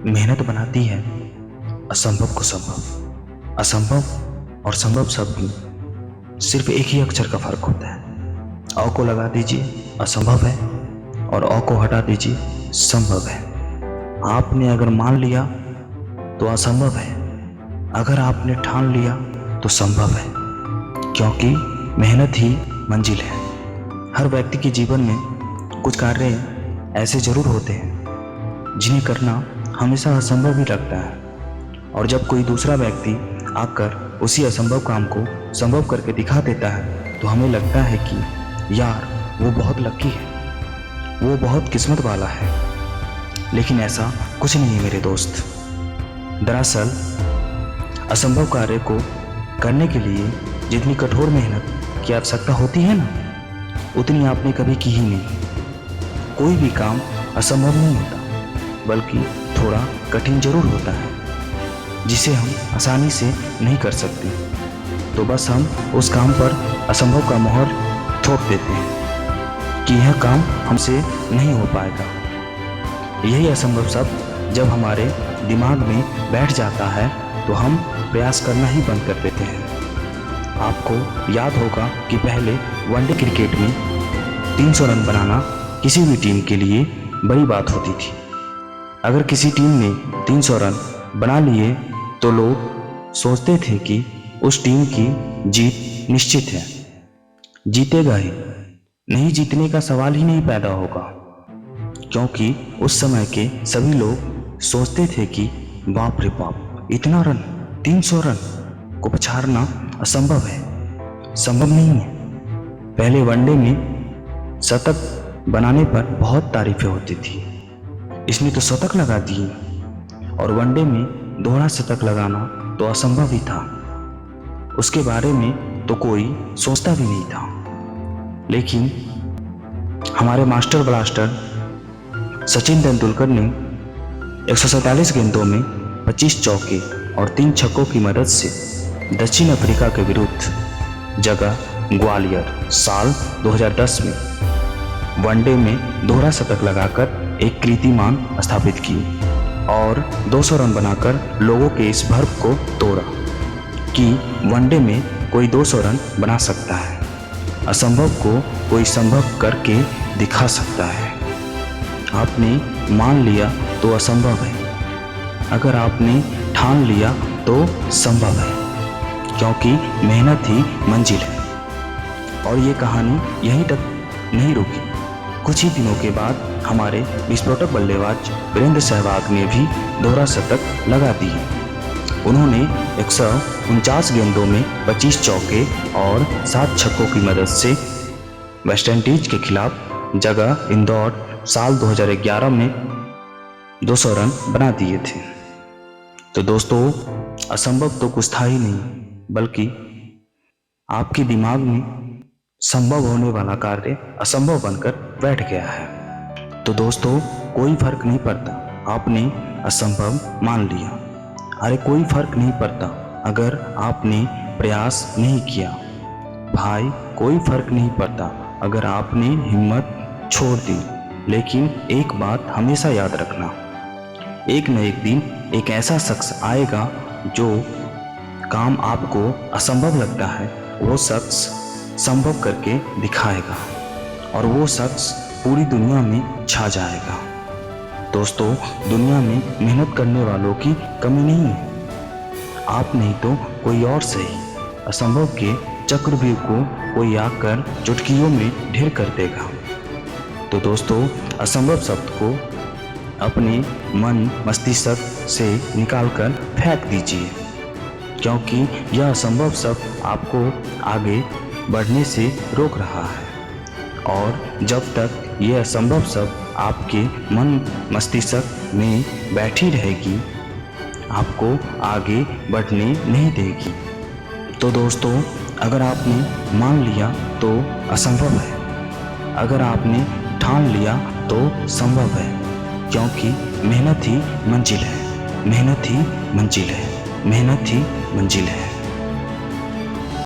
मेहनत बनाती है असंभव को संभव। असंभव और संभव शब्द में सिर्फ एक ही अक्षर का फर्क होता है। अ को लगा दीजिए असंभव है और अ को हटा दीजिए संभव है। आपने अगर मान लिया तो असंभव है, अगर आपने ठान लिया तो संभव है, क्योंकि मेहनत ही मंजिल है। हर व्यक्ति के जीवन में कुछ कार्य ऐसे जरूर होते हैं जिन्हें करना हमेशा असंभव ही लगता है, और जब कोई दूसरा व्यक्ति आकर उसी असंभव काम को संभव करके दिखा देता है तो हमें लगता है कि यार वो बहुत लकी है, वो बहुत किस्मत वाला है। लेकिन ऐसा कुछ नहीं है मेरे दोस्त। दरअसल असंभव कार्य को करने के लिए जितनी कठोर मेहनत की आवश्यकता होती है ना, उतनी आपने कभी की ही नहीं। कोई भी काम असंभव नहीं होता, बल्कि थोड़ा कठिन जरूर होता है जिसे हम आसानी से नहीं कर सकते। तो बस हम उस काम पर असंभव का मोहर थोप देते हैं कि यह काम हमसे नहीं हो पाएगा। यही असंभव शब्द जब हमारे दिमाग में बैठ जाता है तो हम प्रयास करना ही बंद कर देते हैं। आपको याद होगा कि पहले वनडे क्रिकेट में 300 रन बनाना किसी भी टीम के लिए बड़ी बात होती थी। अगर किसी टीम ने 300 रन बना लिए तो लोग सोचते थे कि उस टीम की जीत निश्चित है, जीतेगा ही, नहीं जीतने का सवाल ही नहीं पैदा होगा। क्योंकि उस समय के सभी लोग सोचते थे कि बाप रे बाप, इतना रन, 300 रन को पछाड़ना असंभव है, संभव नहीं है। पहले वनडे में शतक बनाने पर बहुत तारीफें होती थी, इसने तो शतक लगा दिए, और वनडे में दोहरा शतक लगाना तो असंभव ही था, उसके बारे में तो कोई सोचता भी नहीं था। लेकिन हमारे मास्टर ब्लास्टर सचिन तेंदुलकर ने 147 गेंदों में 25 चौके और 3 छक्कों की मदद से दक्षिण अफ्रीका के विरुद्ध जगह ग्वालियर साल 2010 में वनडे में दोहरा शतक लगाकर एक कीर्तिमान स्थापित की और 200 रन बनाकर लोगों के इस भ्रम को तोड़ा कि वनडे में कोई 200 रन बना सकता है, असंभव को कोई संभव करके दिखा सकता है। आपने मान लिया तो असंभव है, अगर आपने ठान लिया तो संभव है, क्योंकि मेहनत ही मंजिल है। और ये कहानी यहीं तक नहीं रुकी। कुछ ही दिनों के बाद हमारे विस्फोटक बल्लेबाज वीरेंद्र सहवाग ने भी दोहरा शतक लगा दिए। उन्होंने 149 गेंदों में 25 चौके और 7 छक्कों की मदद से वेस्टइंडीज के खिलाफ जगह इंदौर साल 2011 में 200 रन बना दिए थे। तो दोस्तों, असंभव तो कुछ था ही नहीं, बल्कि आपके दिमाग में संभव होने वाला कार्य असंभव बनकर बैठ गया है। तो दोस्तों, कोई फर्क नहीं पड़ता आपने असंभव मान लिया, अरे कोई फर्क नहीं पड़ता अगर आपने प्रयास नहीं किया, भाई कोई फर्क नहीं पड़ता अगर आपने हिम्मत छोड़ दी। लेकिन एक बात हमेशा याद रखना, एक न एक दिन एक ऐसा शख्स आएगा जो काम आपको असंभव लगता है वो शख्स संभव करके दिखाएगा, और वो शख्स पूरी दुनिया में छा जाएगा। दोस्तों, दुनिया में मेहनत करने वालों की कमी नहीं है, आप नहीं तो कोई और सही, असंभव के चक्रव्यूह को कोई आकर चुटकियों में ढेर कर देगा। तो दोस्तों, असंभव शब्द को अपने मन मस्तिष्क से निकालकर फेंक दीजिए, क्योंकि यह असंभव शब्द आपको आगे बढ़ने से रोक रहा है, और जब तक यह असंभव शब्द आपके मन मस्तिष्क में बैठी रहेगी आपको आगे बढ़ने नहीं देगी। तो दोस्तों, अगर आपने मान लिया तो असंभव है, अगर आपने ठान लिया तो संभव है, क्योंकि मेहनत ही मंजिल है, मेहनत ही मंजिल है, मेहनत ही मंजिल है।